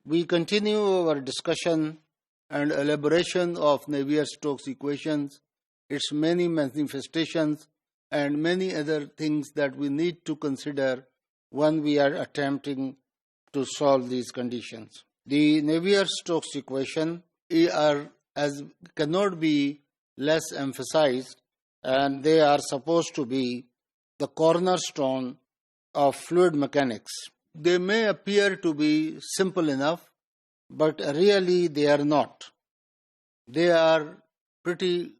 We continue our discussion and elaboration of Navier-Stokes equations, its many manifestations, and many other things that we need to consider when we are attempting to solve these conditions. The Navier-Stokes equation cannot be less emphasized, and they are supposed to be the cornerstone of fluid mechanics. They may appear to be simple enough, but really they are not. They are pretty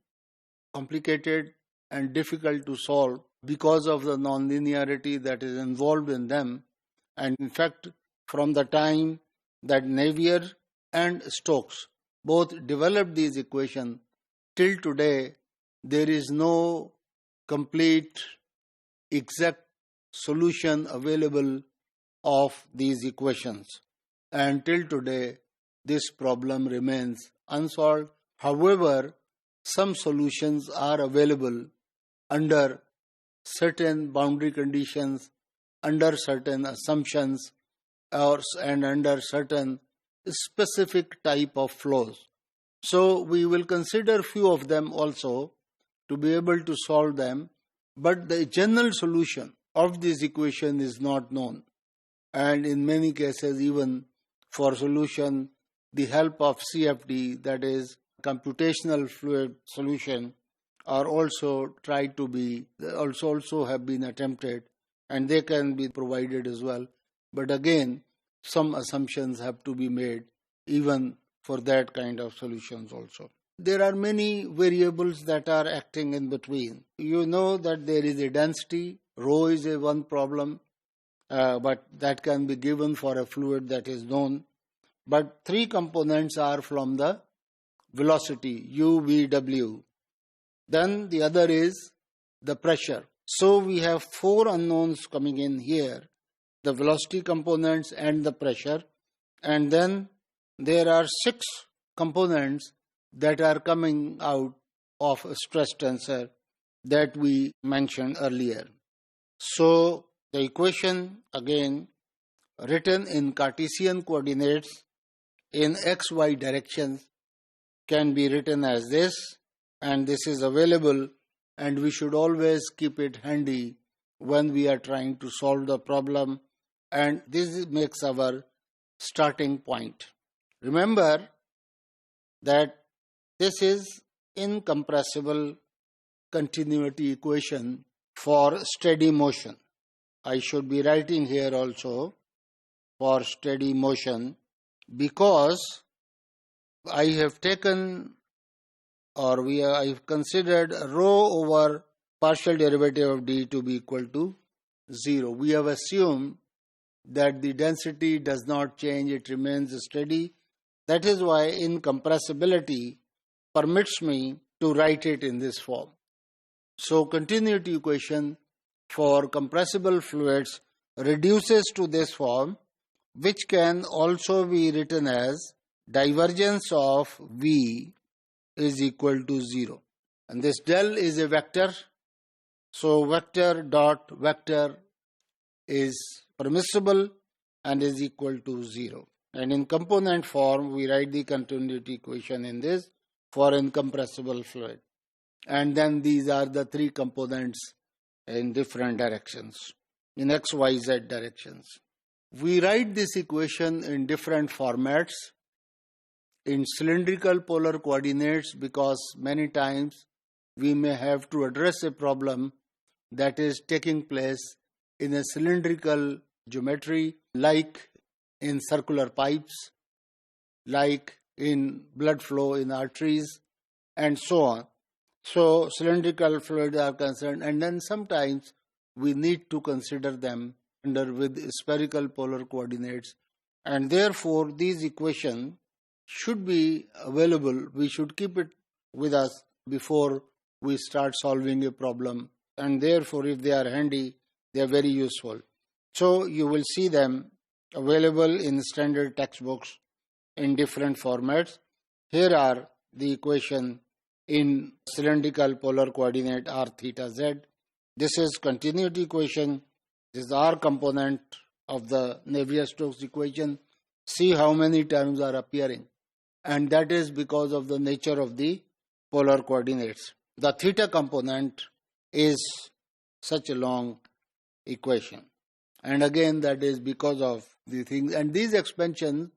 complicated and difficult to solve because of the nonlinearity that is involved in them. And in fact, from the time that Navier and Stokes both developed these equations till today, there is no complete, exact solution available of these equations. And till today, this problem remains unsolved. However, some solutions are available under certain boundary conditions, under certain assumptions, and under certain specific type of flows. So we will consider few of them also to be able to solve them, but the general solution of this equation is not known. And in many cases, even for solution, the help of CFD, that is computational fluid solution, are also tried to be, also have been attempted, and they can be provided as well. But again, some assumptions have to be made even for that kind of solutions also. There are many variables that are acting in between. You know that there is a density. Rho is one problem, but that can be given for a fluid that is known. But three components are from the velocity, U, V, W. Then the other is the pressure. So we have four unknowns coming in here, the velocity components and the pressure. And then there are six components that are coming out of a stress tensor that we mentioned earlier. So the equation, again, written in Cartesian coordinates in XY directions, can be written as this, and this is available, and we should always keep it handy when we are trying to solve the problem, and this makes our starting point. Remember that this is incompressible continuity equation for steady motion. I should be writing here also for steady motion, because I have taken, I have considered rho over partial derivative of d to be equal to 0. We have assumed that the density does not change, it remains steady. That is why incompressibility permits me to write it in this form. So continuity equation for compressible fluids reduces to this form, which can also be written as divergence of V is equal to 0. And this del is a vector. So vector dot vector is permissible and is equal to 0. And in component form, we write the continuity equation in this for incompressible fluid. And then these are the three components in different directions, in X, Y, Z directions. We write this equation in different formats. In cylindrical polar coordinates, because many times we may have to address a problem that is taking place in a cylindrical geometry, like in circular pipes, like in blood flow in arteries, and so on. So cylindrical fluids are concerned, and then sometimes we need to consider them with spherical polar coordinates, and therefore these equations should be available. We should keep it with us before we start solving a problem, and therefore if they are handy, they are very useful. So you will see them available in standard textbooks in different formats. Here are the equation in cylindrical polar coordinate r theta z. This is continuity equation. This is r component of the Navier-Stokes equation. See how many terms are appearing. And that is because of the nature of the polar coordinates. The theta component is such a long equation. And again, that is because of the things. And these expansions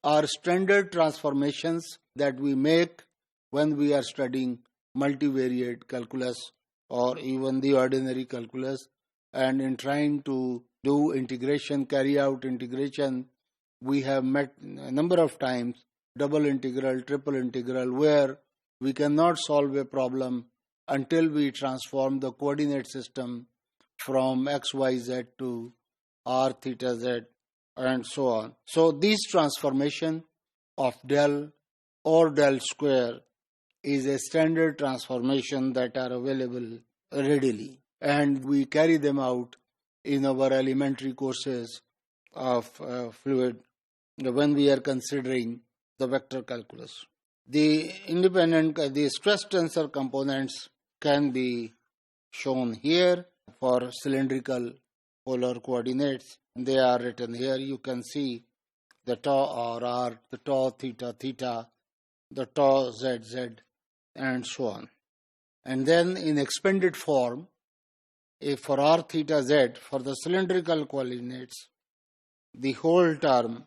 are standard transformations that we make when we are studying multivariate calculus or even the ordinary calculus. And in trying to do integration, carry out integration, we have met a number of times double integral, triple integral, where we cannot solve a problem until we transform the coordinate system from x, y, z to r, theta, z, and so on. So this transformation of del or del square is a standard transformation that are available readily, and we carry them out in our elementary courses of fluid when we are considering the vector calculus. The stress tensor components can be shown here for cylindrical polar coordinates. They are written here. You can see the tau r, r, the tau theta, theta, the tau z, z, and so on. And then in expanded form, if for r theta z, for the cylindrical coordinates, the whole term,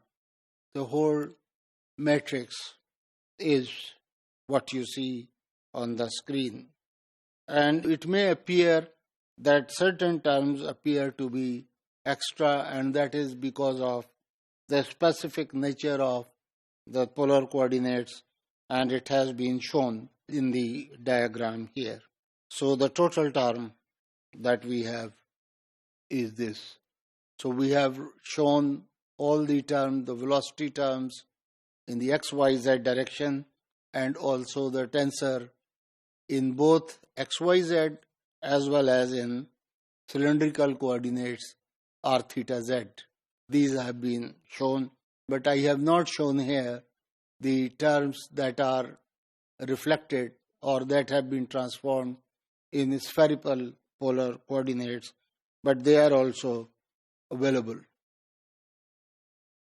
the whole matrix is what you see on the screen. And it may appear that certain terms appear to be extra, and that is because of the specific nature of the polar coordinates, and it has been shown in the diagram here. So the total term that we have is this. So we have shown all the terms, the velocity terms in the x, y, z direction, and also the tensor in both x, y, z as well as in cylindrical coordinates r, theta, z. These have been shown, but I have not shown here the terms that are reflected or that have been transformed in spherical polar coordinates, but they are also available.